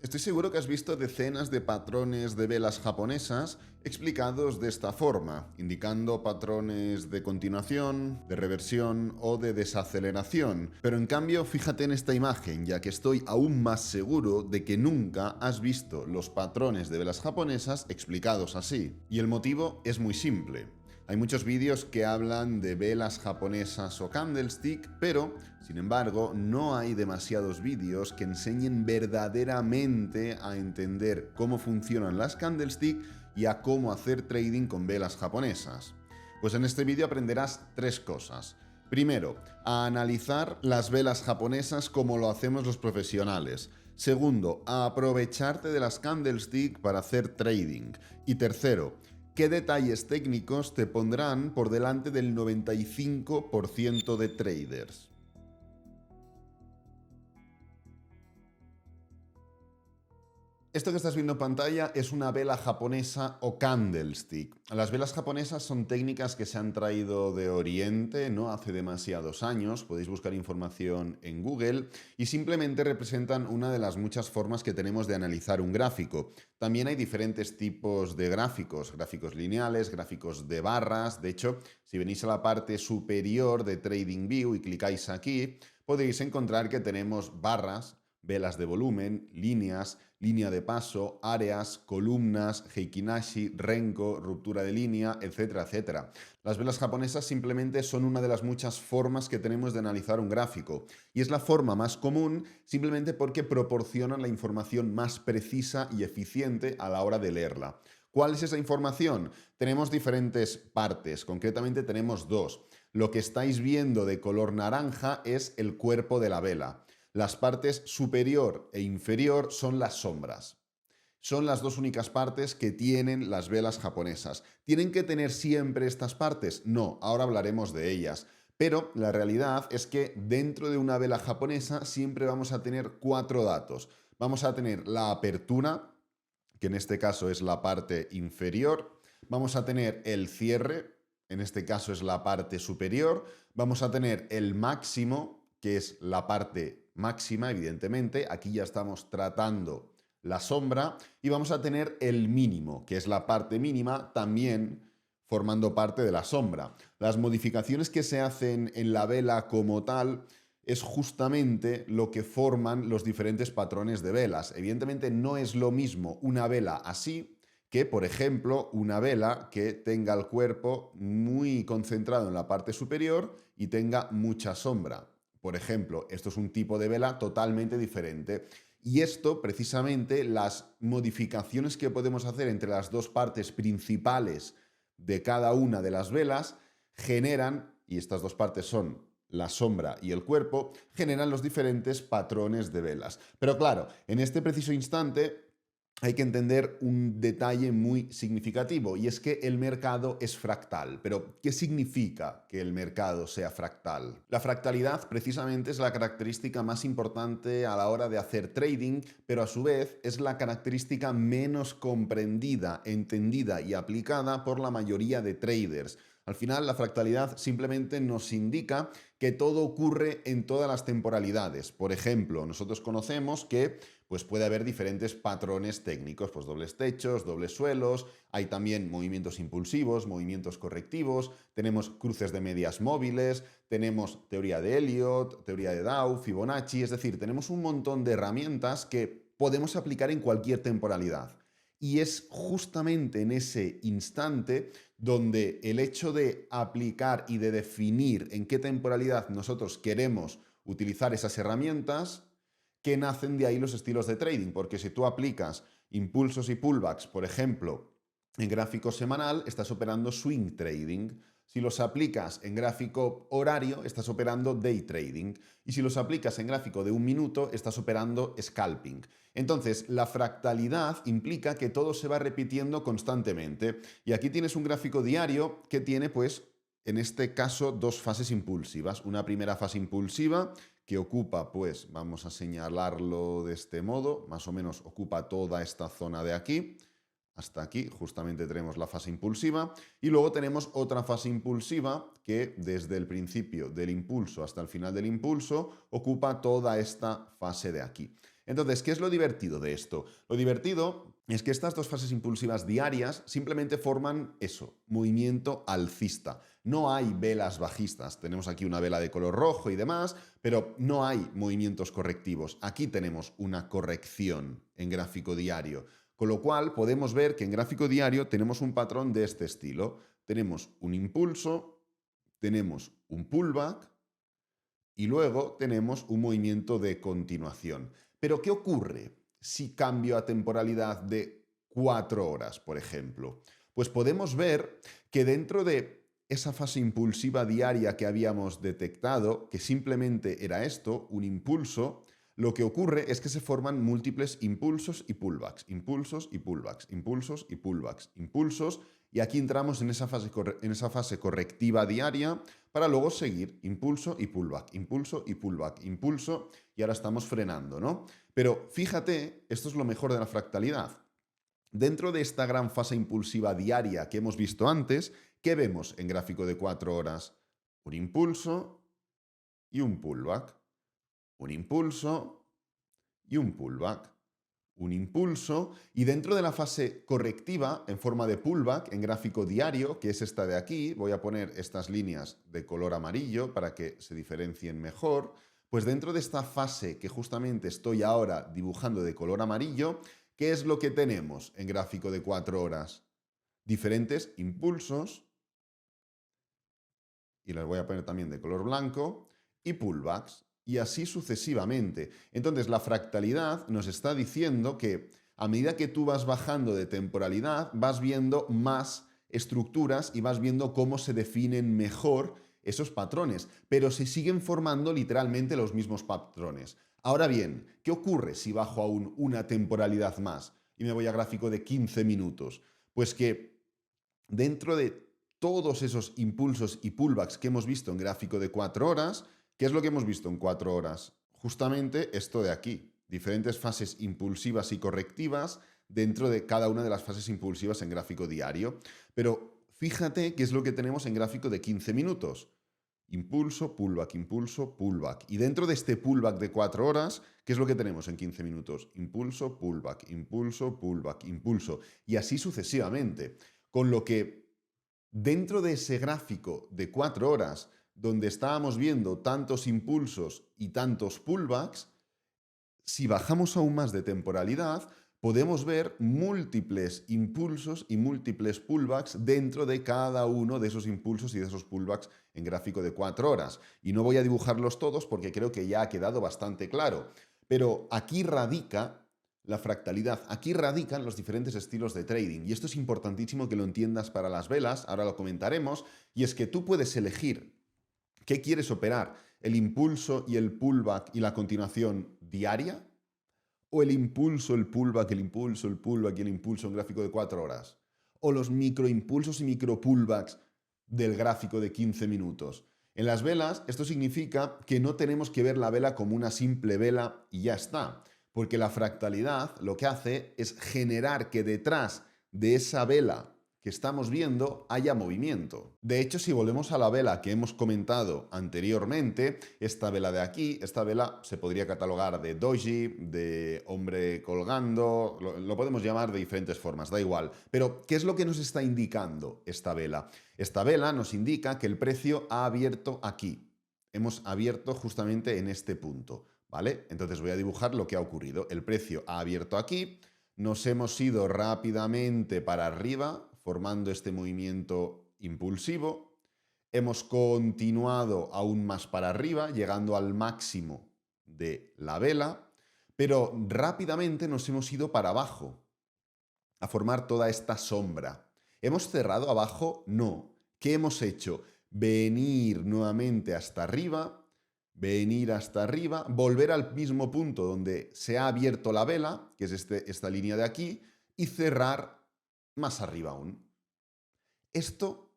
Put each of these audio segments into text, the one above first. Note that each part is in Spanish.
Estoy seguro que has visto decenas de patrones de velas japonesas explicados de esta forma, indicando patrones de continuación, de reversión o de desaceleración. Pero en cambio, fíjate en esta imagen, ya que estoy aún más seguro de que nunca has visto los patrones de velas japonesas explicados así. Y el motivo es muy simple. Hay muchos vídeos que hablan de velas japonesas o candlestick, pero, sin embargo, no hay demasiados vídeos que enseñen verdaderamente a entender cómo funcionan las candlestick y a cómo hacer trading con velas japonesas. Pues en este vídeo aprenderás tres cosas. Primero, a analizar las velas japonesas como lo hacemos los profesionales. Segundo, a aprovecharte de las candlestick para hacer trading. Y tercero, ¿qué detalles técnicos te pondrán por delante del 95% de traders? Esto que estás viendo en pantalla es una vela japonesa o candlestick. Las velas japonesas son técnicas que se han traído de Oriente no hace demasiados años, podéis buscar información en Google, y simplemente representan una de las muchas formas que tenemos de analizar un gráfico. También hay diferentes tipos de gráficos, gráficos lineales, gráficos de barras. De hecho, si venís a la parte superior de TradingView y clicáis aquí, podéis encontrar que tenemos barras, velas de volumen, líneas, línea de paso, áreas, columnas, Heikinashi, Renko, ruptura de línea, etcétera, etcétera. Las velas japonesas simplemente son una de las muchas formas que tenemos de analizar un gráfico y es la forma más común simplemente porque proporcionan la información más precisa y eficiente a la hora de leerla. ¿Cuál es esa información? Tenemos diferentes partes, concretamente tenemos dos. Lo que estáis viendo de color naranja es el cuerpo de la vela. Las partes superior e inferior son las sombras. Son las dos únicas partes que tienen las velas japonesas. ¿Tienen que tener siempre estas partes? No, ahora hablaremos de ellas. Pero la realidad es que dentro de una vela japonesa siempre vamos a tener cuatro datos. Vamos a tener la apertura, que en este caso es la parte inferior. Vamos a tener el cierre, en este caso es la parte superior. Vamos a tener el máximo, que es la parte máxima, evidentemente. Aquí ya estamos tratando la sombra. Y vamos a tener el mínimo, que es la parte mínima, también formando parte de la sombra. Las modificaciones que se hacen en la vela como tal es justamente lo que forman los diferentes patrones de velas. Evidentemente no es lo mismo una vela así que, por ejemplo, una vela que tenga el cuerpo muy concentrado en la parte superior y tenga mucha sombra. Por ejemplo, esto es un tipo de vela totalmente diferente. Y esto, precisamente, las modificaciones que podemos hacer entre las dos partes principales de cada una de las velas generan, y estas dos partes son la sombra y el cuerpo, generan los diferentes patrones de velas. Pero claro, en este preciso instante hay que entender un detalle muy significativo y es que el mercado es fractal. Pero, ¿qué significa que el mercado sea fractal? La fractalidad precisamente es la característica más importante a la hora de hacer trading, pero a su vez es la característica menos comprendida, entendida y aplicada por la mayoría de traders. Al final, la fractalidad simplemente nos indica que todo ocurre en todas las temporalidades. Por ejemplo, nosotros conocemos que puede haber diferentes patrones técnicos, pues dobles techos, dobles suelos, hay también movimientos impulsivos, movimientos correctivos, tenemos cruces de medias móviles, tenemos teoría de Elliott, teoría de Dow, Fibonacci, es decir, tenemos un montón de herramientas que podemos aplicar en cualquier temporalidad. Y es justamente en ese instante donde el hecho de aplicar y de definir en qué temporalidad nosotros queremos utilizar esas herramientas, que nacen de ahí los estilos de trading. Porque si tú aplicas impulsos y pullbacks, por ejemplo, en gráfico semanal, estás operando swing trading. Si los aplicas en gráfico horario, estás operando day trading. Y si los aplicas en gráfico de un minuto, estás operando scalping. Entonces, la fractalidad implica que todo se va repitiendo constantemente. Y aquí tienes un gráfico diario que tiene, en este caso, dos fases impulsivas. Una primera fase impulsiva que ocupa, vamos a señalarlo de este modo, más o menos ocupa toda esta zona de aquí. Hasta aquí justamente tenemos la fase impulsiva y luego tenemos otra fase impulsiva que desde el principio del impulso hasta el final del impulso ocupa toda esta fase de aquí. Entonces, ¿qué es lo divertido de esto? Lo divertido es que estas dos fases impulsivas diarias simplemente forman eso, movimiento alcista. No hay velas bajistas. Tenemos aquí una vela de color rojo y demás, pero no hay movimientos correctivos. Aquí tenemos una corrección en gráfico diario. Con lo cual podemos ver que en gráfico diario tenemos un patrón de este estilo. Tenemos un impulso, tenemos un pullback y luego tenemos un movimiento de continuación. Pero ¿qué ocurre si cambio a temporalidad de 4 horas, por ejemplo? Pues podemos ver que dentro de esa fase impulsiva diaria que habíamos detectado, que simplemente era esto, un impulso, lo que ocurre es que se forman múltiples impulsos y pullbacks, impulsos y pullbacks, impulsos y pullbacks, impulsos, y aquí entramos en esa fase correctiva diaria para luego seguir impulso y pullback, impulso y pullback, impulso, y ahora estamos frenando, ¿no? Pero fíjate, esto es lo mejor de la fractalidad. Dentro de esta gran fase impulsiva diaria que hemos visto antes, ¿qué vemos en gráfico de 4 horas? Un impulso y un pullback. Un impulso y un pullback. Un impulso y dentro de la fase correctiva en forma de pullback en gráfico diario, que es esta de aquí, voy a poner estas líneas de color amarillo para que se diferencien mejor, pues dentro de esta fase que justamente estoy ahora dibujando de color amarillo, ¿qué es lo que tenemos en gráfico de 4 horas? Diferentes impulsos, y las voy a poner también de color blanco, y pullbacks, y así sucesivamente. Entonces, la fractalidad nos está diciendo que a medida que tú vas bajando de temporalidad, vas viendo más estructuras y vas viendo cómo se definen mejor esos patrones, pero se siguen formando literalmente los mismos patrones. Ahora bien, ¿qué ocurre si bajo aún una temporalidad más y me voy a gráfico de 15 minutos? Pues que dentro de todos esos impulsos y pullbacks que hemos visto en gráfico de 4 horas, ¿qué es lo que hemos visto en 4 horas? Justamente esto de aquí, diferentes fases impulsivas y correctivas dentro de cada una de las fases impulsivas en gráfico diario. Pero fíjate qué es lo que tenemos en gráfico de 15 minutos. Impulso, pullback, impulso, pullback. Y dentro de este pullback de 4 horas, ¿qué es lo que tenemos en 15 minutos? Impulso, pullback, impulso, pullback, impulso. Y así sucesivamente. Con lo que dentro de ese gráfico de 4 horas, donde estábamos viendo tantos impulsos y tantos pullbacks, si bajamos aún más de temporalidad, podemos ver múltiples impulsos y múltiples pullbacks dentro de cada uno de esos impulsos y de esos pullbacks en gráfico de 4 horas. Y no voy a dibujarlos todos porque creo que ya ha quedado bastante claro. Pero aquí radica la fractalidad, aquí radican los diferentes estilos de trading. Y esto es importantísimo que lo entiendas para las velas, ahora lo comentaremos, y es que tú puedes elegir qué quieres operar, el impulso y el pullback y la continuación diaria, o el impulso, el pullback, el impulso, el pullback y el impulso en gráfico de 4 horas, o los microimpulsos y micro pullbacks del gráfico de 15 minutos. En las velas, esto significa que no tenemos que ver la vela como una simple vela y ya está, porque la fractalidad lo que hace es generar que detrás de esa vela que estamos viendo haya movimiento. De hecho, si volvemos a la vela que hemos comentado anteriormente, esta vela de aquí, esta vela se podría catalogar de doji, de hombre colgando, lo podemos llamar de diferentes formas, da igual. Pero, ¿qué es lo que nos está indicando esta vela? Esta vela nos indica que el precio ha abierto aquí. Hemos abierto justamente en este punto, ¿vale? Entonces voy a dibujar lo que ha ocurrido. El precio ha abierto aquí, nos hemos ido rápidamente para arriba, formando este movimiento impulsivo. Hemos continuado aún más para arriba, llegando al máximo de la vela, pero rápidamente nos hemos ido para abajo, a formar toda esta sombra. ¿Hemos cerrado abajo? No. ¿Qué hemos hecho? Venir nuevamente hasta arriba, venir hasta arriba, volver al mismo punto donde se ha abierto la vela, que es esta línea de aquí, y cerrar más arriba aún. Esto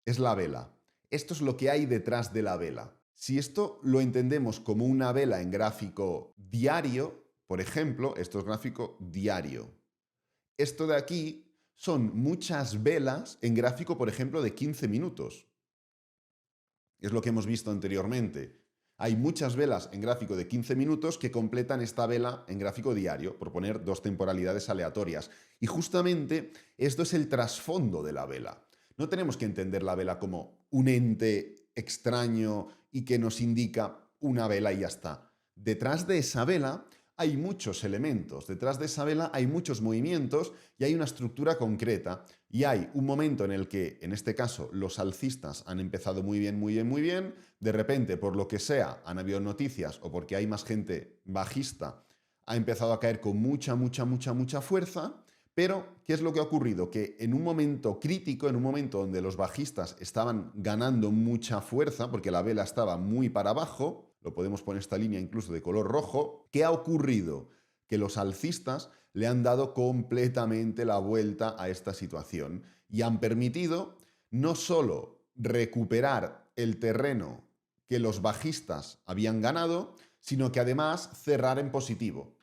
es la vela. Esto es lo que hay detrás de la vela. Si esto lo entendemos como una vela en gráfico diario, por ejemplo, esto es gráfico diario. Esto de aquí son muchas velas en gráfico, por ejemplo, de 15 minutos. Es lo que hemos visto anteriormente. Hay muchas velas en gráfico de 15 minutos que completan esta vela en gráfico diario, por poner dos temporalidades aleatorias. Y justamente esto es el trasfondo de la vela. No tenemos que entender la vela como un ente extraño y que nos indica una vela y ya está. Detrás de esa vela hay muchos elementos, detrás de esa vela hay muchos movimientos y hay una estructura concreta y hay un momento en el que, en este caso, los alcistas han empezado muy bien, muy bien, muy bien, de repente, por lo que sea, han habido noticias o porque hay más gente bajista, ha empezado a caer con mucha, mucha, mucha, mucha fuerza, pero ¿qué es lo que ha ocurrido? Que en un momento crítico, en un momento donde los bajistas estaban ganando mucha fuerza, porque la vela estaba muy para abajo, lo podemos poner esta línea incluso de color rojo, ¿qué ha ocurrido? Que los alcistas le han dado completamente la vuelta a esta situación y han permitido no solo recuperar el terreno que los bajistas habían ganado, sino que además cerrar en positivo.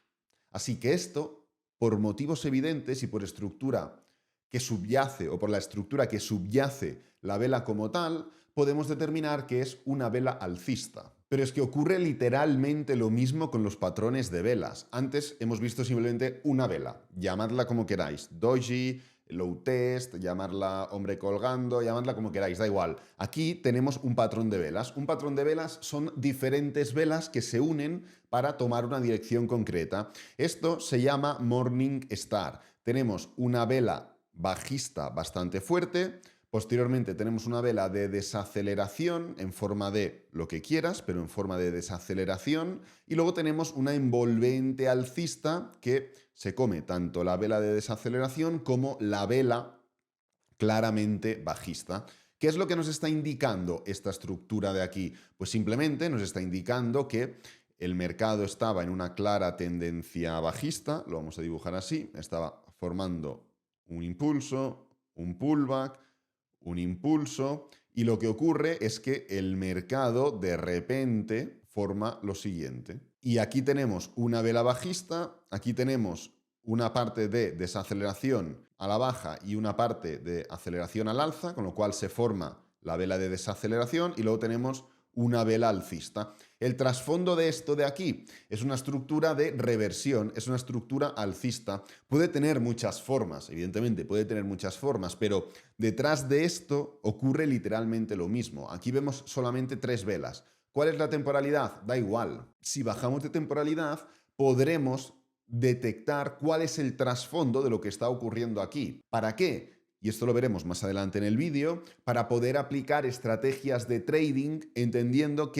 Así que esto, por motivos evidentes y por estructura que subyace o por la estructura que subyace la vela como tal, podemos determinar que es una vela alcista. Pero es que ocurre literalmente lo mismo con los patrones de velas. Antes hemos visto simplemente una vela, llamadla como queráis, doji, low test, llamarla hombre colgando, llamadla como queráis, da igual. Aquí tenemos un patrón de velas. Un patrón de velas son diferentes velas que se unen para tomar una dirección concreta. Esto se llama Morning Star. Tenemos una vela bajista bastante fuerte. Posteriormente tenemos una vela de desaceleración en forma de lo que quieras, pero en forma de desaceleración. Y luego tenemos una envolvente alcista que se come tanto la vela de desaceleración como la vela claramente bajista. ¿Qué es lo que nos está indicando esta estructura de aquí? Pues simplemente nos está indicando que el mercado estaba en una clara tendencia bajista, lo vamos a dibujar así, estaba formando un impulso, un pullback, un impulso, y lo que ocurre es que el mercado de repente forma lo siguiente. Y aquí tenemos una vela bajista, aquí tenemos una parte de desaceleración a la baja y una parte de aceleración al alza, con lo cual se forma la vela de desaceleración y luego tenemos una vela alcista. El trasfondo de esto de aquí es una estructura de reversión, es una estructura alcista. Puede tener muchas formas, evidentemente puede tener muchas formas, pero detrás de esto ocurre literalmente lo mismo. Aquí vemos solamente tres velas. ¿Cuál es la temporalidad? Da igual. Si bajamos de temporalidad, podremos detectar cuál es el trasfondo de lo que está ocurriendo aquí. ¿Para qué? Y esto lo veremos más adelante en el vídeo, para poder aplicar estrategias de trading entendiendo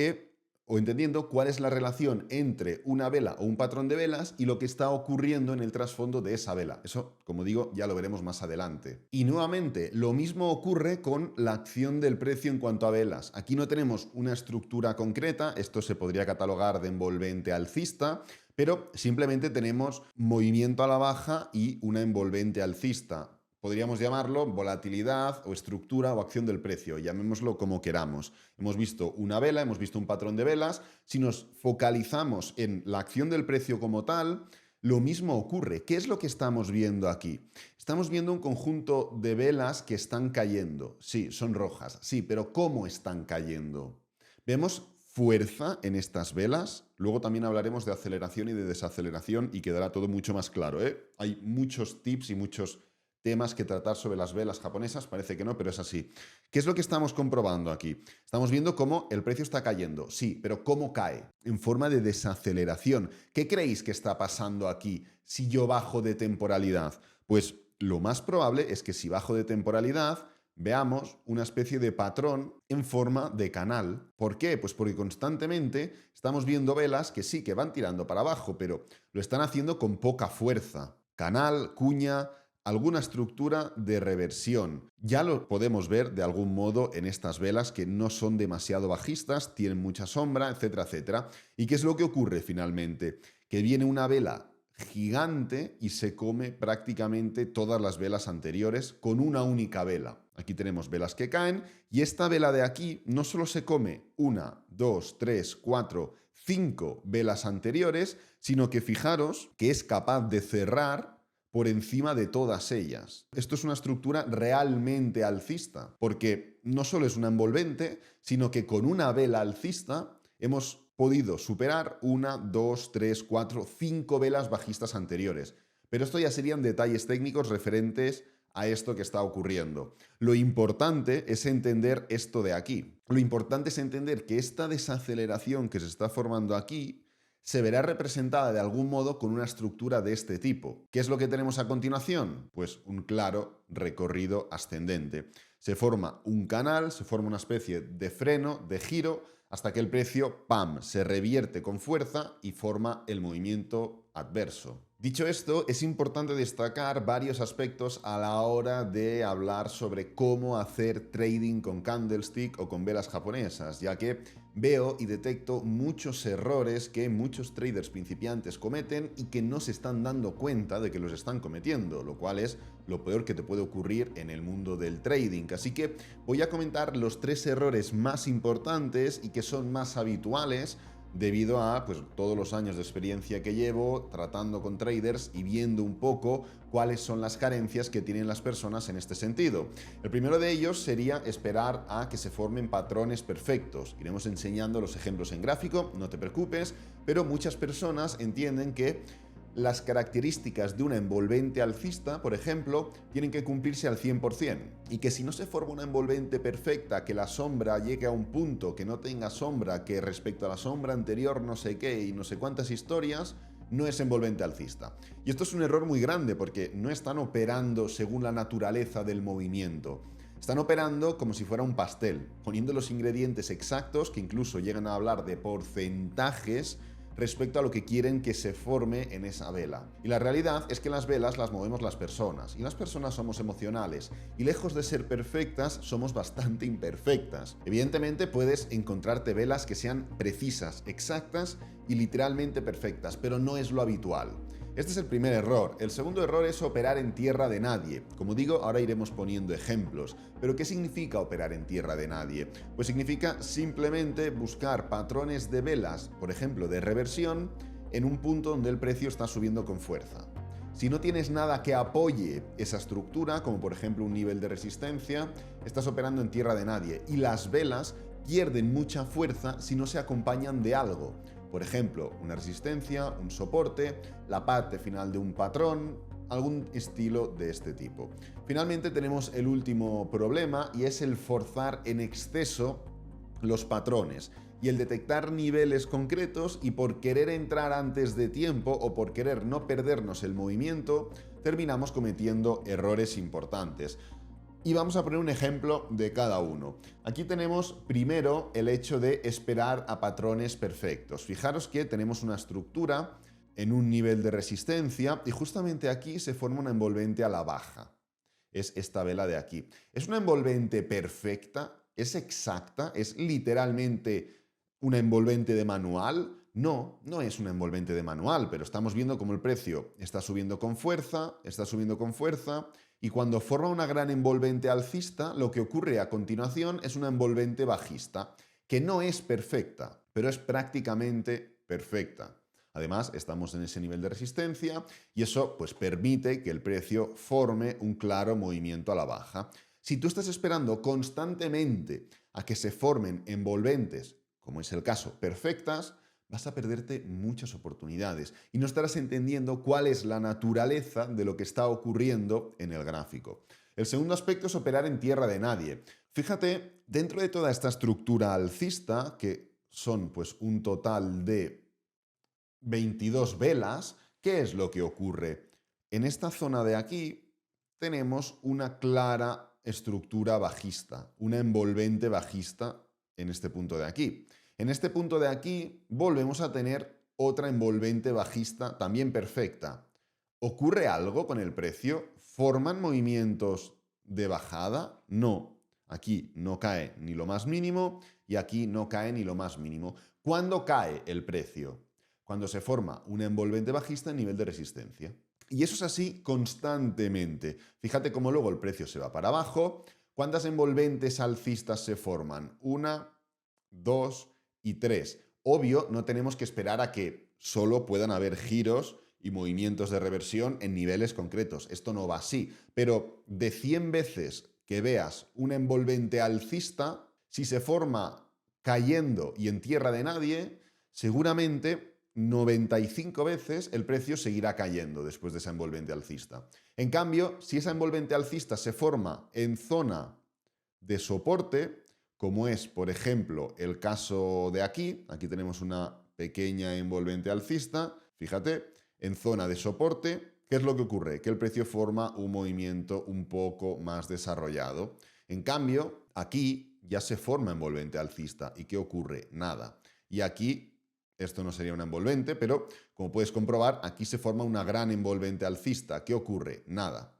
cuál es la relación entre una vela o un patrón de velas y lo que está ocurriendo en el trasfondo de esa vela. Eso, como digo, ya lo veremos más adelante. Y nuevamente, lo mismo ocurre con la acción del precio en cuanto a velas. Aquí no tenemos una estructura concreta, esto se podría catalogar de envolvente alcista, pero simplemente tenemos movimiento a la baja y una envolvente alcista. Podríamos llamarlo volatilidad o estructura o acción del precio, llamémoslo como queramos. Hemos visto una vela, hemos visto un patrón de velas. Si nos focalizamos en la acción del precio como tal, lo mismo ocurre. ¿Qué es lo que estamos viendo aquí? Estamos viendo un conjunto de velas que están cayendo. Sí, son rojas, sí, pero ¿cómo están cayendo? Vemos fuerza en estas velas. Luego también hablaremos de aceleración y de desaceleración y quedará todo mucho más claro, ¿eh? Hay muchos tips y muchos temas que tratar sobre las velas japonesas, parece que no, pero es así. ¿Qué es lo que estamos comprobando aquí? Estamos viendo cómo el precio está cayendo, sí, pero ¿cómo cae? En forma de desaceleración. ¿Qué creéis que está pasando aquí si yo bajo de temporalidad? Pues lo más probable es que si bajo de temporalidad veamos una especie de patrón en forma de canal. ¿Por qué? Pues porque constantemente estamos viendo velas que sí, que van tirando para abajo, pero lo están haciendo con poca fuerza. Canal, cuña, alguna estructura de reversión. Ya lo podemos ver de algún modo en estas velas que no son demasiado bajistas, tienen mucha sombra, etcétera, etcétera. ¿Y qué es lo que ocurre finalmente? Que viene una vela gigante y se come prácticamente todas las velas anteriores con una única vela. Aquí tenemos velas que caen y esta vela de aquí no solo se come 1, 2, 3, 4, 5 velas anteriores, sino que fijaros que es capaz de cerrar por encima de todas ellas. Esto es una estructura realmente alcista, porque no solo es una envolvente, sino que con una vela alcista hemos podido superar 1, 2, 3, 4, 5 velas bajistas anteriores. Pero esto ya serían detalles técnicos referentes a esto que está ocurriendo. Lo importante es entender esto de aquí. Lo importante es entender que esta desaceleración que se está formando aquí se verá representada de algún modo con una estructura de este tipo. ¿Qué es lo que tenemos a continuación? Pues un claro recorrido ascendente. Se forma un canal, se forma una especie de freno, de giro, hasta que el precio, ¡pam!, se revierte con fuerza y forma el movimiento adverso. Dicho esto, es importante destacar varios aspectos a la hora de hablar sobre cómo hacer trading con candlestick o con velas japonesas, ya que veo y detecto muchos errores que muchos traders principiantes cometen y que no se están dando cuenta de que los están cometiendo, lo cual es lo peor que te puede ocurrir en el mundo del trading. Así que voy a comentar los 3 errores más importantes y que son más habituales debido a todos los años de experiencia que llevo tratando con traders y viendo un poco cuáles son las carencias que tienen las personas en este sentido. El primero de ellos sería esperar a que se formen patrones perfectos. Iremos enseñando los ejemplos en gráfico, no te preocupes, pero muchas personas entienden que las características de una envolvente alcista, por ejemplo, tienen que cumplirse al 100%, y que si no se forma una envolvente perfecta, que la sombra llegue a un punto, que no tenga sombra, que respecto a la sombra anterior no sé qué y no sé cuántas historias, no es envolvente alcista. Y esto es un error muy grande porque no están operando según la naturaleza del movimiento. Están operando como si fuera un pastel, poniendo los ingredientes exactos, que incluso llegan a hablar de porcentajes, respecto a lo que quieren que se forme en esa vela. Y la realidad es que las velas las movemos las personas, y las personas somos emocionales, y lejos de ser perfectas, somos bastante imperfectas. Evidentemente puedes encontrarte velas que sean precisas, exactas y literalmente perfectas, pero no es lo habitual. Este es el primer error. El segundo error es operar en tierra de nadie. Como digo, ahora iremos poniendo ejemplos. ¿Pero qué significa operar en tierra de nadie? Pues significa simplemente buscar patrones de velas, por ejemplo, de reversión, en un punto donde el precio está subiendo con fuerza. Si no tienes nada que apoye esa estructura, como por ejemplo un nivel de resistencia, estás operando en tierra de nadie y las velas pierden mucha fuerza si no se acompañan de algo. Por ejemplo, una resistencia, un soporte, la parte final de un patrón, algún estilo de este tipo. Finalmente tenemos el último problema y es el forzar en exceso los patrones y el detectar niveles concretos, y por querer entrar antes de tiempo o por querer no perdernos el movimiento, terminamos cometiendo errores importantes. Y vamos a poner un ejemplo de cada uno. Aquí tenemos primero el hecho de esperar a patrones perfectos. Fijaros que tenemos una estructura en un nivel de resistencia y justamente aquí se forma una envolvente a la baja. Es esta vela de aquí. ¿Es una envolvente perfecta? ¿Es exacta? ¿Es literalmente una envolvente de manual? No, no es una envolvente de manual, pero estamos viendo cómo el precio está subiendo con fuerza, y cuando forma una gran envolvente alcista, lo que ocurre a continuación es una envolvente bajista, que no es perfecta, pero es prácticamente perfecta. Además, estamos en ese nivel de resistencia y eso permite que el precio forme un claro movimiento a la baja. Si tú estás esperando constantemente a que se formen envolventes, como es el caso, perfectas, vas a perderte muchas oportunidades y no estarás entendiendo cuál es la naturaleza de lo que está ocurriendo en el gráfico. El segundo aspecto es operar en tierra de nadie. Fíjate, dentro de toda esta estructura alcista, que son un total de 22 velas, ¿qué es lo que ocurre? En esta zona de aquí tenemos una clara estructura bajista, una envolvente bajista en este punto de aquí. En este punto de aquí volvemos a tener otra envolvente bajista también perfecta. ¿Ocurre algo con el precio? ¿Forman movimientos de bajada? No. Aquí no cae ni lo más mínimo y aquí no cae ni lo más mínimo. ¿Cuándo cae el precio? Cuando se forma una envolvente bajista en nivel de resistencia. Y eso es así constantemente. Fíjate cómo luego el precio se va para abajo. ¿Cuántas envolventes alcistas se forman? 1, 2 y 3. Obvio, no tenemos que esperar a que solo puedan haber giros y movimientos de reversión en niveles concretos. Esto no va así. Pero de 100 veces que veas una envolvente alcista, si se forma cayendo y en tierra de nadie, seguramente 95 veces el precio seguirá cayendo después de esa envolvente alcista. En cambio, si esa envolvente alcista se forma en zona de soporte, como es, por ejemplo, el caso de aquí tenemos una pequeña envolvente alcista, fíjate, en zona de soporte, ¿qué es lo que ocurre? Que el precio forma un movimiento un poco más desarrollado. En cambio, aquí ya se forma envolvente alcista. ¿Y qué ocurre? Nada. Y aquí, esto no sería una envolvente, pero como puedes comprobar, aquí se forma una gran envolvente alcista. ¿Qué ocurre? Nada.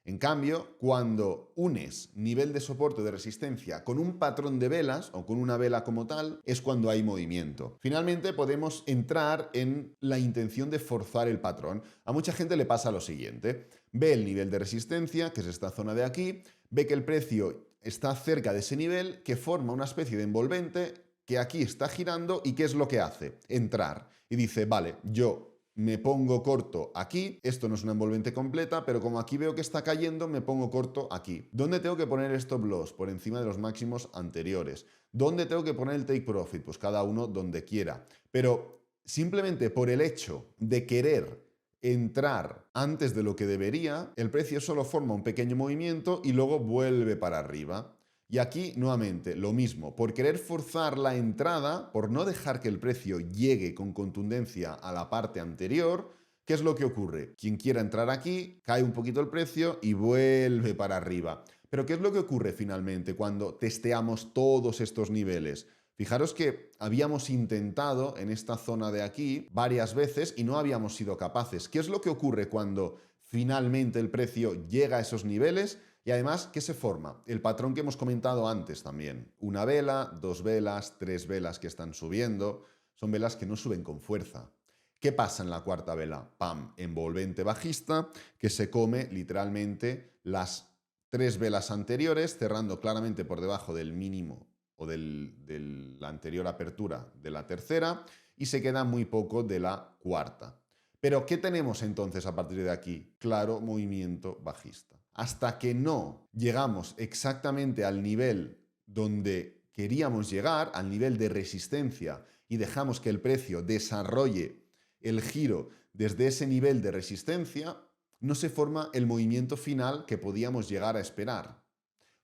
En cambio, cuando unes nivel de soporte o de resistencia con un patrón de velas o con una vela como tal, es cuando hay movimiento. Finalmente, podemos entrar en la intención de forzar el patrón. A mucha gente le pasa lo siguiente. Ve el nivel de resistencia, que es esta zona de aquí, ve que el precio está cerca de ese nivel, que forma una especie de envolvente que aquí está girando y ¿qué es lo que hace? Entrar. Y dice, vale, yo me pongo corto aquí, esto no es una envolvente completa, pero como aquí veo que está cayendo, me pongo corto aquí. ¿Dónde tengo que poner stop loss? Por encima de los máximos anteriores. ¿Dónde tengo que poner el take profit? Pues cada uno donde quiera. Pero simplemente por el hecho de querer entrar antes de lo que debería, el precio solo forma un pequeño movimiento y luego vuelve para arriba. Y aquí, nuevamente, lo mismo. Por querer forzar la entrada, por no dejar que el precio llegue con contundencia a la parte anterior, ¿qué es lo que ocurre? Quien quiera entrar aquí, cae un poquito el precio y vuelve para arriba. Pero ¿qué es lo que ocurre finalmente cuando testeamos todos estos niveles? Fijaros que habíamos intentado en esta zona de aquí varias veces y no habíamos sido capaces. ¿Qué es lo que ocurre cuando finalmente el precio llega a esos niveles? Y además, ¿qué se forma? El patrón que hemos comentado antes también. Una vela, dos velas, tres velas que están subiendo. Son velas que no suben con fuerza. ¿Qué pasa en la cuarta vela? ¡Pam! Envolvente bajista que se come literalmente las tres velas anteriores, cerrando claramente por debajo del mínimo o de la anterior apertura de la tercera y se queda muy poco de la cuarta. Pero ¿qué tenemos entonces a partir de aquí? Claro movimiento bajista. Hasta que no llegamos exactamente al nivel donde queríamos llegar, al nivel de resistencia, y dejamos que el precio desarrolle el giro desde ese nivel de resistencia, no se forma el movimiento final que podíamos llegar a esperar,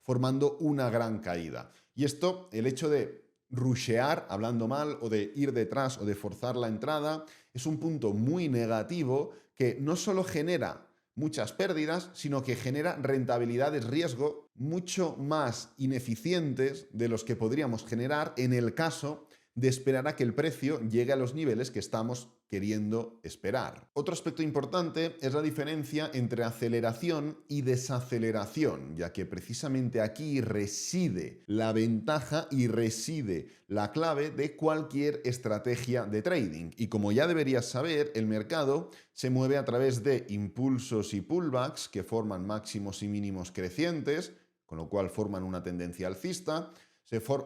formando una gran caída. Y esto, el hecho de rushear, hablando mal, o de ir detrás o de forzar la entrada, es un punto muy negativo que no solo genera muchas pérdidas, sino que genera rentabilidades riesgo mucho más ineficientes de los que podríamos generar en el caso de esperar a que el precio llegue a los niveles que estamos queriendo esperar. Otro aspecto importante es la diferencia entre aceleración y desaceleración, ya que precisamente aquí reside la ventaja y reside la clave de cualquier estrategia de trading. Y como ya deberías saber, el mercado se mueve a través de impulsos y pullbacks que forman máximos y mínimos crecientes, con lo cual forman una tendencia alcista.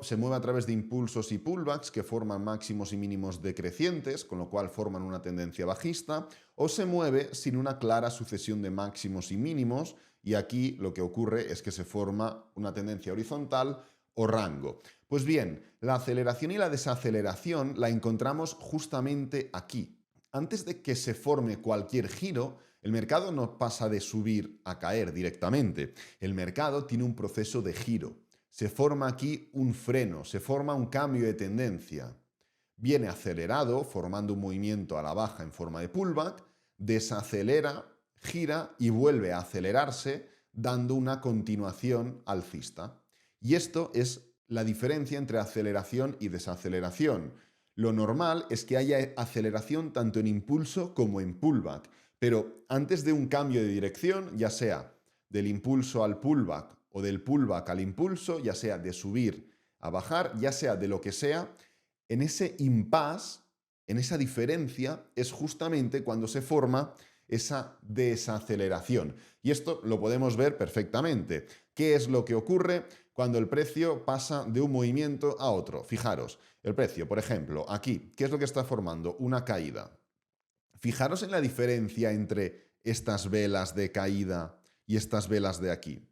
Se mueve a través de impulsos y pullbacks que forman máximos y mínimos decrecientes, con lo cual forman una tendencia bajista, o se mueve sin una clara sucesión de máximos y mínimos, y aquí lo que ocurre es que se forma una tendencia horizontal o rango. Pues bien, la aceleración y la desaceleración la encontramos justamente aquí. Antes de que se forme cualquier giro, el mercado no pasa de subir a caer directamente. El mercado tiene un proceso de giro. Se forma aquí un freno, se forma un cambio de tendencia. Viene acelerado, formando un movimiento a la baja en forma de pullback, desacelera, gira y vuelve a acelerarse, dando una continuación alcista. Y esto es la diferencia entre aceleración y desaceleración. Lo normal es que haya aceleración tanto en impulso como en pullback, pero antes de un cambio de dirección, ya sea del impulso al pullback o del pullback al impulso, ya sea de subir a bajar, ya sea de lo que sea, en ese impasse, en esa diferencia, es justamente cuando se forma esa desaceleración. Y esto lo podemos ver perfectamente. ¿Qué es lo que ocurre cuando el precio pasa de un movimiento a otro? Fijaros, el precio, por ejemplo, aquí, ¿qué es lo que está formando? Una caída. Fijaros en la diferencia entre estas velas de caída y estas velas de aquí.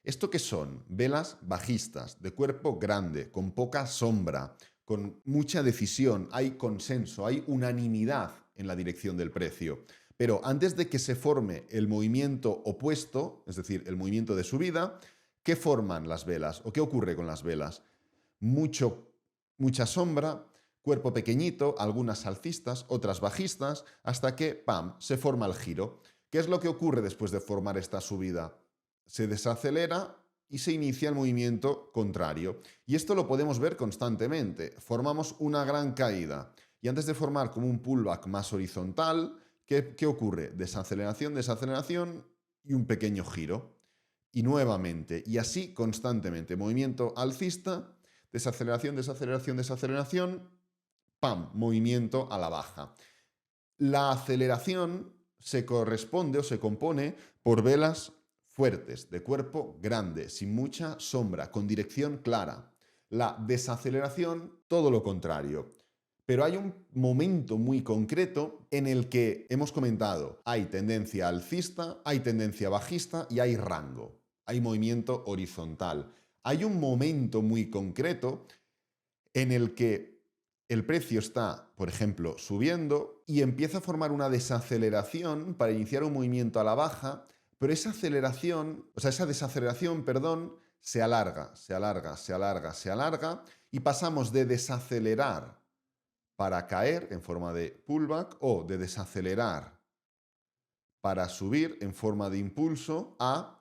¿Esto qué son? Velas bajistas, de cuerpo grande, con poca sombra, con mucha decisión, hay consenso, hay unanimidad en la dirección del precio. Pero antes de que se forme el movimiento opuesto, es decir, el movimiento de subida, ¿qué forman las velas? ¿O qué ocurre con las velas? Mucha sombra, cuerpo pequeñito, algunas alcistas, otras bajistas, hasta que, ¡pam!, se forma el giro. ¿Qué es lo que ocurre después de formar esta subida? Se desacelera y se inicia el movimiento contrario. Y esto lo podemos ver constantemente. Formamos una gran caída y antes de formar como un pullback más horizontal, ¿qué ocurre? Desaceleración, desaceleración y un pequeño giro. Y nuevamente, y así constantemente. Movimiento alcista, desaceleración, desaceleración, desaceleración, ¡pam!, movimiento a la baja. La aceleración se corresponde o se compone por velas fuertes, de cuerpo grande, sin mucha sombra, con dirección clara. La desaceleración, todo lo contrario. Pero hay un momento muy concreto en el que hemos comentado, hay tendencia alcista, hay tendencia bajista y hay rango, hay movimiento horizontal. Hay un momento muy concreto en el que el precio está, por ejemplo, subiendo y empieza a formar una desaceleración para iniciar un movimiento a la baja, pero esa desaceleración, perdón, se alarga, se alarga, se alarga, se alarga y pasamos de desacelerar para caer en forma de pullback o de desacelerar para subir en forma de impulso a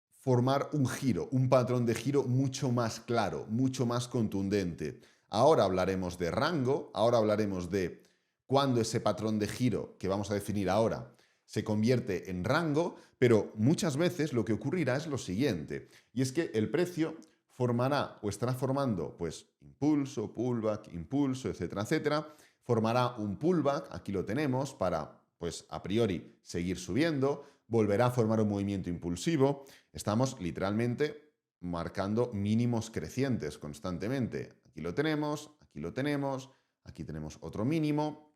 formar un giro, un patrón de giro mucho más claro, mucho más contundente. Ahora hablaremos de rango, ahora hablaremos de cuándo ese patrón de giro que vamos a definir ahora se convierte en rango, pero muchas veces lo que ocurrirá es lo siguiente, y es que el precio formará o estará formando pues impulso, pullback, impulso, etcétera, etcétera, formará un pullback, aquí lo tenemos, para pues a priori seguir subiendo, volverá a formar un movimiento impulsivo. Estamos literalmente marcando mínimos crecientes constantemente. Aquí lo tenemos, aquí lo tenemos, aquí tenemos otro mínimo.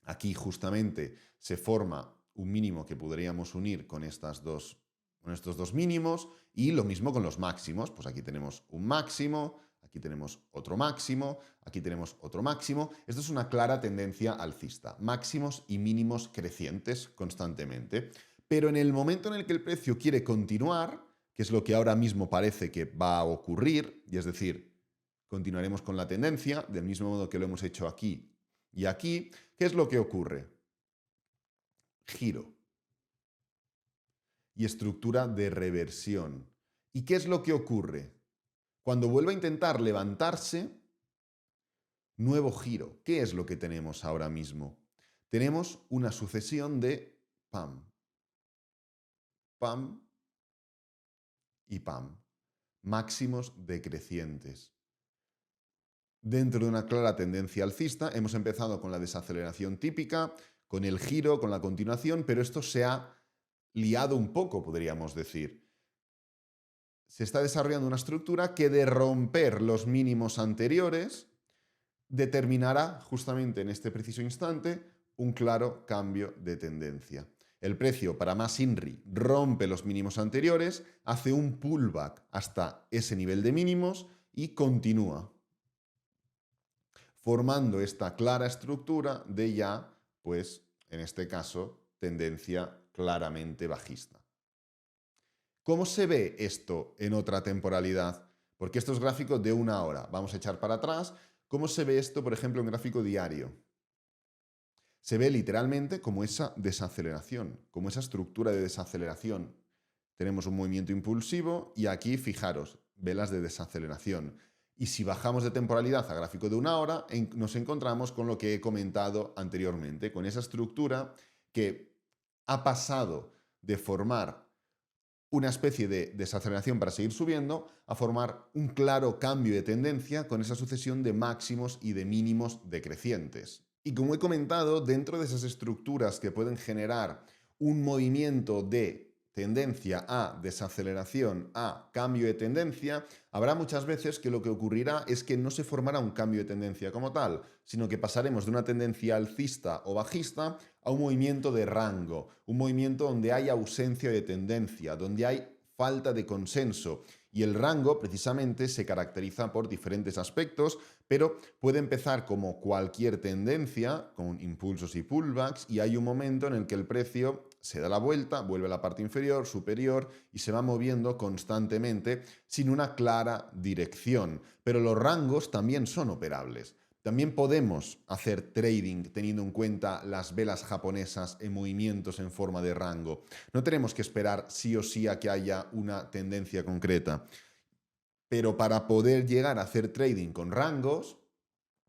Aquí justamente se forma un mínimo que podríamos unir con estos dos mínimos y lo mismo con los máximos. Pues aquí tenemos un máximo, aquí tenemos otro máximo, aquí tenemos otro máximo. Esto es una clara tendencia alcista. Máximos y mínimos crecientes constantemente. Pero en el momento en el que el precio quiere continuar, que es lo que ahora mismo parece que va a ocurrir, y es decir, continuaremos con la tendencia, del mismo modo que lo hemos hecho aquí y aquí, ¿qué es lo que ocurre? Giro y estructura de reversión. ¿Y qué es lo que ocurre? Cuando vuelve a intentar levantarse, nuevo giro. ¿Qué es lo que tenemos ahora mismo? Tenemos una sucesión de pam, pam y pam. Máximos decrecientes. Dentro de una clara tendencia alcista, hemos empezado con la desaceleración típica, con el giro, con la continuación, pero esto se ha liado un poco, podríamos decir. Se está desarrollando una estructura que de romper los mínimos anteriores determinará justamente en este preciso instante un claro cambio de tendencia. El precio para más INRI rompe los mínimos anteriores, hace un pullback hasta ese nivel de mínimos y continúa formando esta clara estructura de ya, pues, en este caso, tendencia claramente bajista. ¿Cómo se ve esto en otra temporalidad? Porque esto es gráfico de una hora. Vamos a echar para atrás. ¿Cómo se ve esto, por ejemplo, en gráfico diario? Se ve literalmente como esa desaceleración, como esa estructura de desaceleración. Tenemos un movimiento impulsivo y aquí, fijaros, velas de desaceleración. Y si bajamos de temporalidad a gráfico de una hora, nos encontramos con lo que he comentado anteriormente, con esa estructura que ha pasado de formar una especie de desaceleración para seguir subiendo a formar un claro cambio de tendencia con esa sucesión de máximos y de mínimos decrecientes. Y como he comentado, dentro de esas estructuras que pueden generar un movimiento de tendencia a desaceleración, a cambio de tendencia, habrá muchas veces que lo que ocurrirá es que no se formará un cambio de tendencia como tal, sino que pasaremos de una tendencia alcista o bajista a un movimiento de rango, un movimiento donde hay ausencia de tendencia, donde hay falta de consenso. Y el rango precisamente se caracteriza por diferentes aspectos, pero puede empezar como cualquier tendencia, con impulsos y pullbacks, y hay un momento en el que el precio se da la vuelta, vuelve a la parte inferior, superior, y se va moviendo constantemente sin una clara dirección. Pero los rangos también son operables. También podemos hacer trading teniendo en cuenta las velas japonesas en movimientos en forma de rango. No tenemos que esperar sí o sí a que haya una tendencia concreta. Pero para poder llegar a hacer trading con rangos,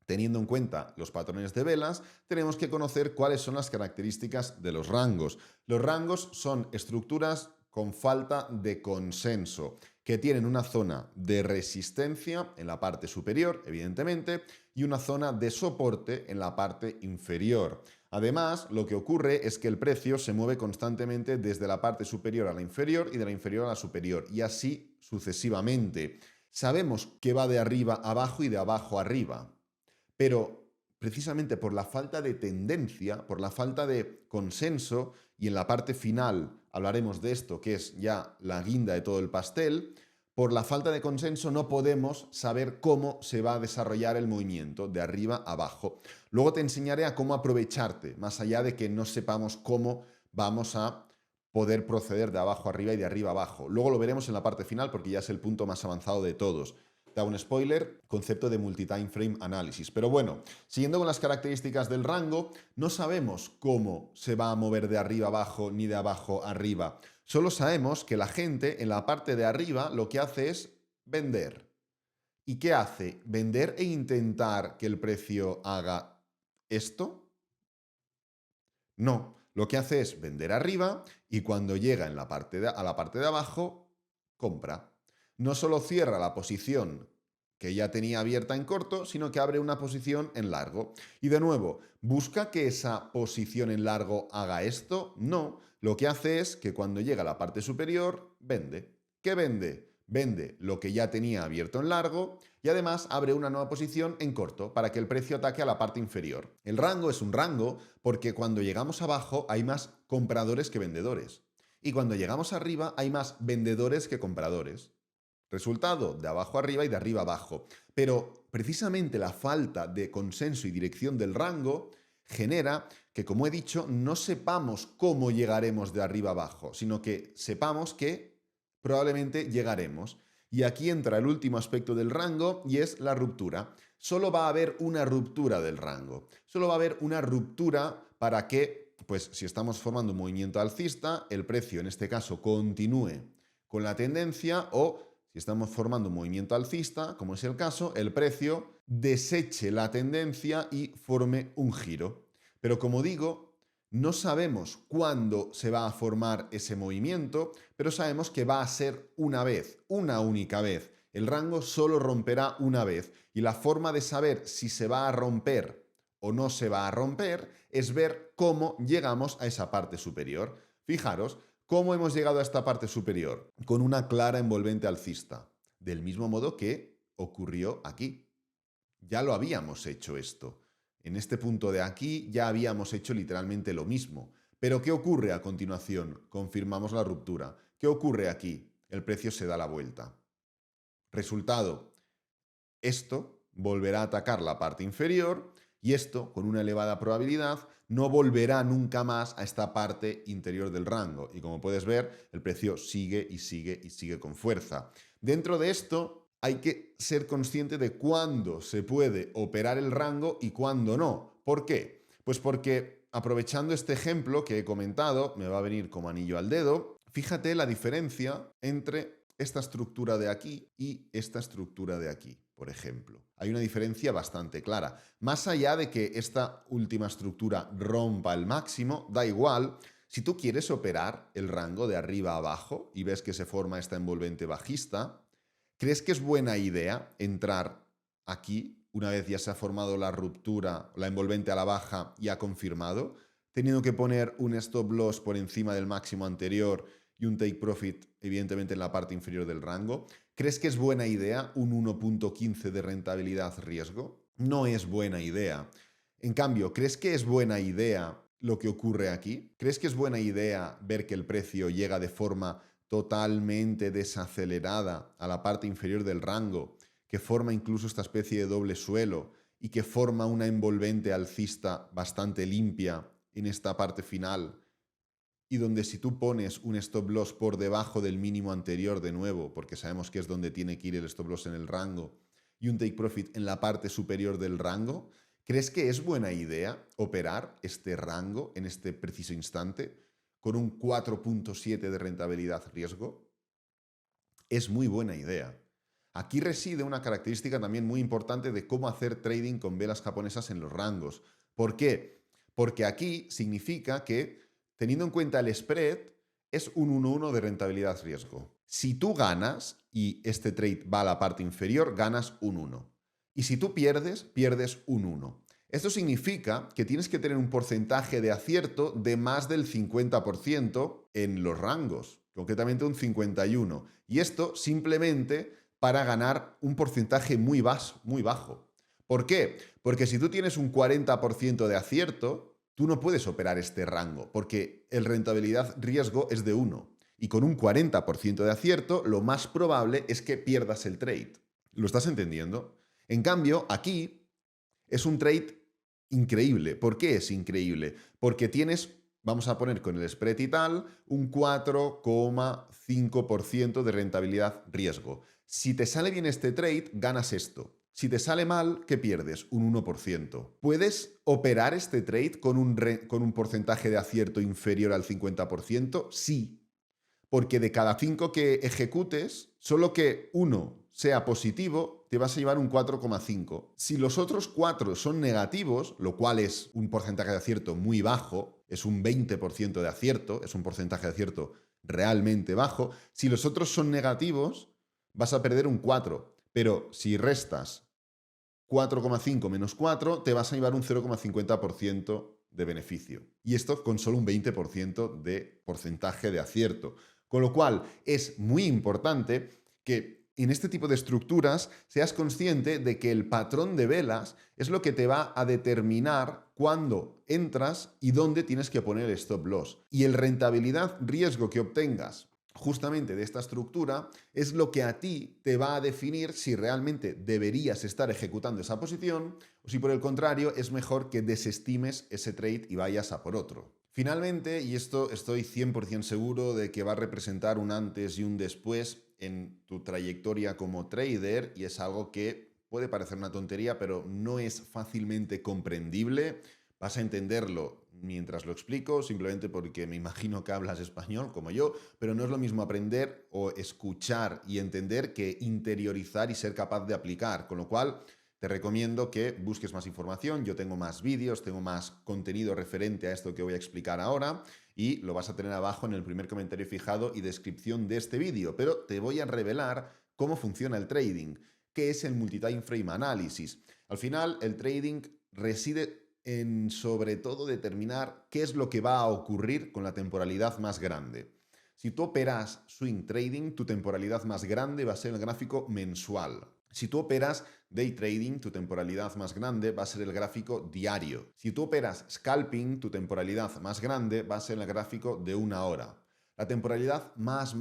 teniendo en cuenta los patrones de velas, tenemos que conocer cuáles son las características de los rangos. Los rangos son estructuras con falta de consenso, que tienen una zona de resistencia en la parte superior, evidentemente, y una zona de soporte en la parte inferior. Además, lo que ocurre es que el precio se mueve constantemente desde la parte superior a la inferior y de la inferior a la superior, y así sucesivamente. Sabemos que va de arriba a abajo y de abajo a arriba, pero precisamente por la falta de tendencia, por la falta de consenso, y en la parte final hablaremos de esto, que es ya la guinda de todo el pastel, por la falta de consenso no podemos saber cómo se va a desarrollar el movimiento de arriba a abajo. Luego te enseñaré a cómo aprovecharte, más allá de que no sepamos cómo vamos a poder proceder de abajo a arriba y de arriba a abajo. Luego lo veremos en la parte final porque ya es el punto más avanzado de todos. Da un spoiler, concepto de multi-time frame analysis. Pero bueno, siguiendo con las características del rango, no sabemos cómo se va a mover de arriba a abajo ni de abajo a arriba. Solo sabemos que la gente en la parte de arriba lo que hace es vender. ¿Y qué hace? ¿Vender e intentar que el precio haga esto? No, lo que hace es vender arriba y cuando llega a la parte de abajo, compra. No solo cierra la posición que ya tenía abierta en corto, sino que abre una posición en largo. Y de nuevo, ¿busca que esa posición en largo haga esto? No, lo que hace es que cuando llega a la parte superior, vende. ¿Qué vende? Vende lo que ya tenía abierto en largo y además abre una nueva posición en corto para que el precio ataque a la parte inferior. El rango es un rango porque cuando llegamos abajo hay más compradores que vendedores. Y cuando llegamos arriba hay más vendedores que compradores. Resultado, de abajo arriba y de arriba abajo. Pero precisamente la falta de consenso y dirección del rango genera que, como he dicho, no sepamos cómo llegaremos de arriba abajo, sino que sepamos que probablemente llegaremos. Y aquí entra el último aspecto del rango y es la ruptura. Solo va a haber una ruptura del rango. Solo va a haber una ruptura para que, pues si estamos formando un movimiento alcista, el precio en este caso continúe con la tendencia o si estamos formando un movimiento alcista, como es el caso, el precio deseche la tendencia y forme un giro. Pero como digo, no sabemos cuándo se va a formar ese movimiento, pero sabemos que va a ser una vez, una única vez. El rango solo romperá una vez y la forma de saber si se va a romper o no se va a romper es ver cómo llegamos a esa parte superior. Fijaros, ¿cómo hemos llegado a esta parte superior? Con una clara envolvente alcista, del mismo modo que ocurrió aquí. Ya lo habíamos hecho esto. En este punto de aquí ya habíamos hecho literalmente lo mismo. Pero ¿qué ocurre a continuación? Confirmamos la ruptura. ¿Qué ocurre aquí? El precio se da la vuelta. Resultado, esto volverá a atacar la parte inferior y esto, con una elevada probabilidad, no volverá nunca más a esta parte interior del rango. Y como puedes ver, el precio sigue y sigue y sigue con fuerza. Dentro de esto, hay que ser consciente de cuándo se puede operar el rango y cuándo no. ¿Por qué? Pues porque, aprovechando este ejemplo que he comentado, me va a venir como anillo al dedo, fíjate la diferencia entre esta estructura de aquí y esta estructura de aquí, por ejemplo. Hay una diferencia bastante clara. Más allá de que esta última estructura rompa el máximo, da igual. Si tú quieres operar el rango de arriba a abajo y ves que se forma esta envolvente bajista, ¿crees que es buena idea entrar aquí una vez ya se ha formado la ruptura, la envolvente a la baja y ha confirmado, teniendo que poner un stop loss por encima del máximo anterior y un take profit, evidentemente, en la parte inferior del rango? ¿Crees que es buena idea un 1.15 de rentabilidad riesgo? No es buena idea. En cambio, ¿crees que es buena idea lo que ocurre aquí? ¿Crees que es buena idea ver que el precio llega de forma totalmente desacelerada a la parte inferior del rango, que forma incluso esta especie de doble suelo y que forma una envolvente alcista bastante limpia en esta parte final, y donde si tú pones un stop loss por debajo del mínimo anterior de nuevo, porque sabemos que es donde tiene que ir el stop loss en el rango, y un take profit en la parte superior del rango, ¿crees que es buena idea operar este rango en este preciso instante con un 4.7 de rentabilidad riesgo? Es muy buena idea. Aquí reside una característica también muy importante de cómo hacer trading con velas japonesas en los rangos. ¿Por qué? Porque aquí significa que, teniendo en cuenta el spread, es un 1-1 de rentabilidad riesgo. Si tú ganas y este trade va a la parte inferior, ganas un 1. Y si tú pierdes, pierdes un 1. Esto significa que tienes que tener un porcentaje de acierto de más del 50% en los rangos, concretamente un 51%. Y esto simplemente para ganar un porcentaje muy bajo. ¿Por qué? Porque si tú tienes un 40% de acierto, tú no puedes operar este rango, porque el rentabilidad riesgo es de 1. Y con un 40% de acierto, lo más probable es que pierdas el trade. ¿Lo estás entendiendo? En cambio, aquí es un trade increíble. ¿Por qué es increíble? Porque tienes, vamos a poner con el spread y tal, un 4,5% de rentabilidad riesgo. Si te sale bien este trade, ganas esto. Si te sale mal, ¿qué pierdes? Un 1%. ¿Puedes operar este trade con un porcentaje de acierto inferior al 50%? Sí, porque de cada 5 que ejecutes, solo que uno sea positivo, te vas a llevar un 4,5. Si los otros 4 son negativos, lo cual es un porcentaje de acierto muy bajo, es un 20% de acierto, es un porcentaje de acierto realmente bajo, si los otros son negativos, vas a perder un 4. Pero si restas 4,5 menos 4, te vas a llevar un 0,50% de beneficio. Y esto con solo un 20% de porcentaje de acierto. Con lo cual, es muy importante que en este tipo de estructuras seas consciente de que el patrón de velas es lo que te va a determinar cuándo entras y dónde tienes que poner el stop loss. Y el rentabilidad riesgo que obtengas justamente de esta estructura es lo que a ti te va a definir si realmente deberías estar ejecutando esa posición o si por el contrario es mejor que desestimes ese trade y vayas a por otro. Finalmente, y esto estoy 100% seguro de que va a representar un antes y un después en tu trayectoria como trader, y es algo que puede parecer una tontería, pero no es fácilmente comprendible. Vas a entenderlo mientras lo explico, simplemente porque me imagino que hablas español como yo, pero no es lo mismo aprender o escuchar y entender que interiorizar y ser capaz de aplicar, con lo cual te recomiendo que busques más información. Yo tengo más vídeos, tengo más contenido referente a esto que voy a explicar ahora y lo vas a tener abajo en el primer comentario fijado y descripción de este vídeo. Pero te voy a revelar cómo funciona el trading, qué es el multi-time frame analysis. Al final, el trading reside en sobre todo determinar qué es lo que va a ocurrir con la temporalidad más grande. Si tú operas swing trading, tu temporalidad más grande va a ser el gráfico mensual. Si tú operas day trading, tu temporalidad más grande va a ser el gráfico diario. Si tú operas scalping, tu temporalidad más grande va a ser el gráfico de 1 hora. La temporalidad más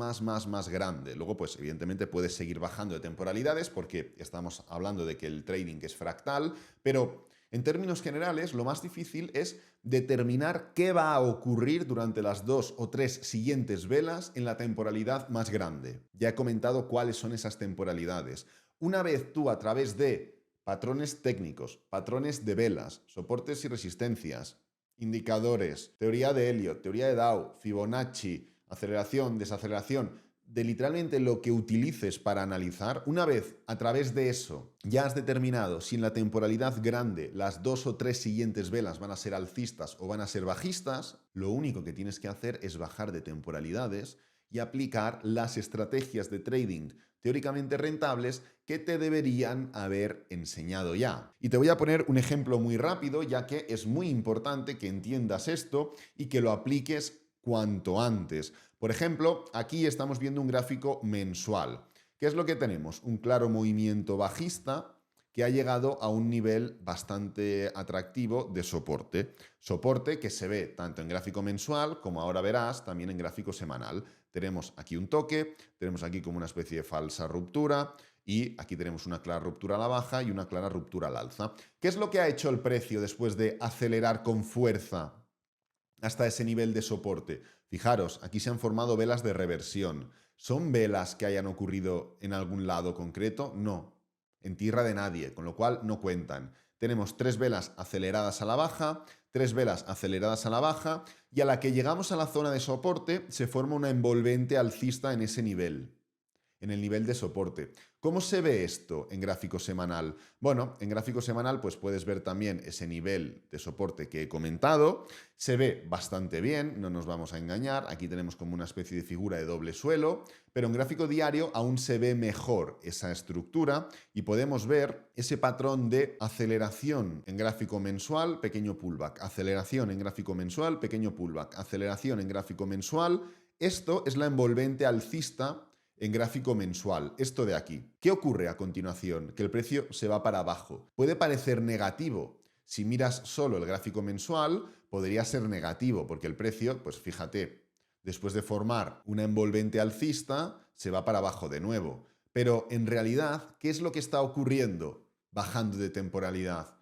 grande. Luego, pues evidentemente puedes seguir bajando de temporalidades porque estamos hablando de que el trading es fractal, pero en términos generales, lo más difícil es determinar qué va a ocurrir durante las 2 o 3 siguientes velas en la temporalidad más grande. Ya he comentado cuáles son esas temporalidades. Una vez tú, a través de patrones técnicos, patrones de velas, soportes y resistencias, indicadores, teoría de Elliott, teoría de Dow, Fibonacci, aceleración, desaceleración, de literalmente lo que utilices para analizar, una vez a través de eso ya has determinado si en la temporalidad grande las 2 o 3 siguientes velas van a ser alcistas o van a ser bajistas, lo único que tienes que hacer es bajar de temporalidades y aplicar las estrategias de trading teóricamente rentables que te deberían haber enseñado ya. Y te voy a poner un ejemplo muy rápido, ya que es muy importante que entiendas esto y que lo apliques cuanto antes. Por ejemplo, aquí estamos viendo un gráfico mensual. ¿Qué es lo que tenemos? Un claro movimiento bajista que ha llegado a un nivel bastante atractivo de soporte. Soporte que se ve tanto en gráfico mensual como ahora verás también en gráfico semanal. Tenemos aquí un toque, tenemos aquí como una especie de falsa ruptura y aquí tenemos una clara ruptura a la baja y una clara ruptura al alza. ¿Qué es lo que ha hecho el precio después de acelerar con fuerza hasta ese nivel de soporte? Fijaros, aquí se han formado velas de reversión. ¿Son velas que hayan ocurrido en algún lado concreto? No, en tierra de nadie, con lo cual no cuentan. Tenemos 3 velas aceleradas a la baja, 3 velas aceleradas a la baja, y a la que llegamos a la zona de soporte se forma una envolvente alcista en ese nivel, en el nivel de soporte. ¿Cómo se ve esto en gráfico semanal? Bueno, en gráfico semanal pues puedes ver también ese nivel de soporte que he comentado. Se ve bastante bien, no nos vamos a engañar. Aquí tenemos como una especie de figura de doble suelo, pero en gráfico diario aún se ve mejor esa estructura y podemos ver ese patrón de aceleración en gráfico mensual, pequeño pullback, aceleración en gráfico mensual, pequeño pullback, aceleración en gráfico mensual. Esto es la envolvente alcista en gráfico mensual, esto de aquí. ¿Qué ocurre a continuación? Que el precio se va para abajo. Puede parecer negativo. Si miras solo el gráfico mensual, podría ser negativo, porque el precio, pues fíjate, después de formar una envolvente alcista, se va para abajo de nuevo. Pero en realidad, ¿qué es lo que está ocurriendo bajando de temporalidad?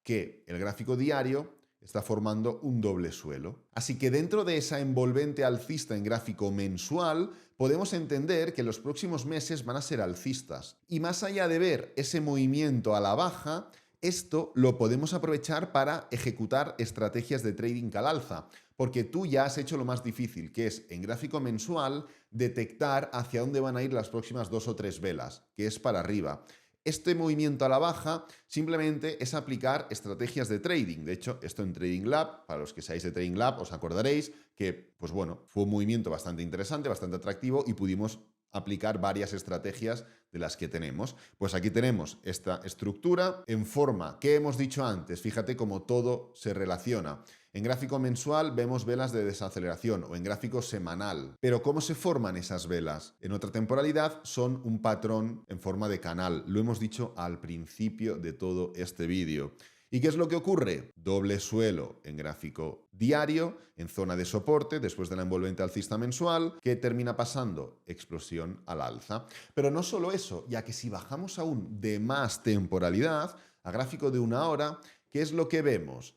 Que el gráfico diario está formando un doble suelo. Así que dentro de esa envolvente alcista en gráfico mensual, podemos entender que los próximos meses van a ser alcistas. Y más allá de ver ese movimiento a la baja, esto lo podemos aprovechar para ejecutar estrategias de trading al alza, porque tú ya has hecho lo más difícil, que es en gráfico mensual detectar hacia dónde van a ir las próximas 2 o 3 velas, que es para arriba. Este movimiento a la baja simplemente es aplicar estrategias de trading. De hecho, esto en Trading Lab, para los que seáis de Trading Lab, os acordaréis que, pues bueno, fue un movimiento bastante interesante, bastante atractivo y pudimos aplicar varias estrategias de las que tenemos. Pues aquí tenemos esta estructura en forma que hemos dicho antes. Fíjate cómo todo se relaciona. En gráfico mensual vemos velas de desaceleración o en gráfico semanal. Pero ¿cómo se forman esas velas? En otra temporalidad son un patrón en forma de canal. Lo hemos dicho al principio de todo este vídeo. ¿Y qué es lo que ocurre? Doble suelo en gráfico diario, en zona de soporte, después de la envolvente alcista mensual, que termina pasando explosión al alza. Pero no solo eso, ya que si bajamos aún de más temporalidad, a gráfico de 1 hora, ¿qué es lo que vemos?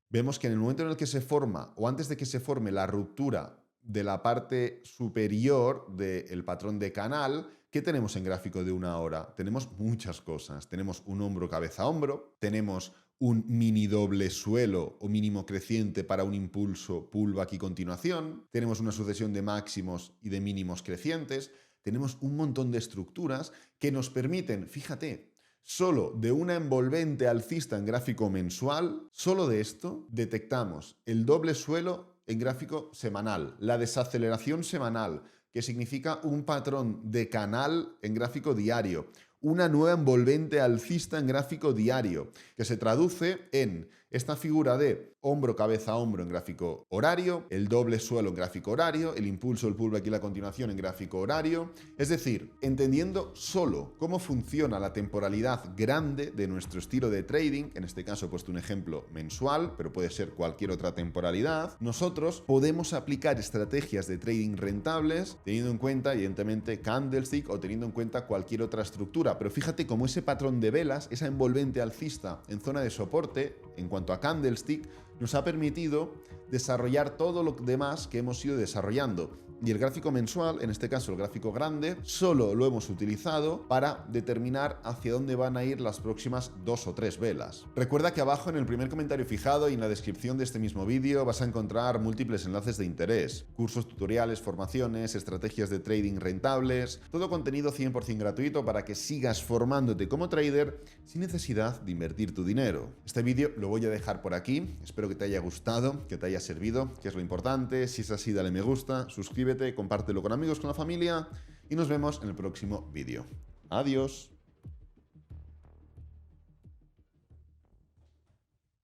Vemos que en el momento en el que se forma, o antes de que se forme la ruptura de la parte superior del patrón de canal, ¿qué tenemos en gráfico de 1 hora? Tenemos muchas cosas. Tenemos un hombro cabeza a hombro, tenemos un mini doble suelo o mínimo creciente para un impulso pullback y continuación, tenemos una sucesión de máximos y de mínimos crecientes, tenemos un montón de estructuras que nos permiten, fíjate, solo de una envolvente alcista en gráfico mensual, solo de esto, detectamos el doble suelo en gráfico semanal, la desaceleración semanal, que significa un patrón de canal en gráfico diario, una nueva envolvente alcista en gráfico diario, que se traduce en esta figura de hombro, cabeza, hombro en gráfico horario, el doble suelo en gráfico horario, el impulso, el pullback y la continuación en gráfico horario. Es decir, entendiendo solo cómo funciona la temporalidad grande de nuestro estilo de trading, en este caso he puesto un ejemplo mensual, pero puede ser cualquier otra temporalidad, nosotros podemos aplicar estrategias de trading rentables teniendo en cuenta, evidentemente, candlestick o teniendo en cuenta cualquier otra estructura. Pero fíjate cómo ese patrón de velas, esa envolvente alcista en zona de soporte, en cuanto a candlestick, nos ha permitido desarrollar todo lo demás que hemos ido desarrollando. Y el gráfico mensual, en este caso el gráfico grande, solo lo hemos utilizado para determinar hacia dónde van a ir las próximas 2 o 3 velas. Recuerda que abajo en el primer comentario fijado y en la descripción de este mismo vídeo vas a encontrar múltiples enlaces de interés, cursos, tutoriales, formaciones, estrategias de trading rentables, todo contenido 100% gratuito para que sigas formándote como trader sin necesidad de invertir tu dinero. Este vídeo lo voy a dejar por aquí, espero que te haya gustado, que te haya servido, que es lo importante. Si es así, dale me gusta, suscríbete, compártelo con amigos, con la familia y nos vemos en el próximo vídeo. Adiós.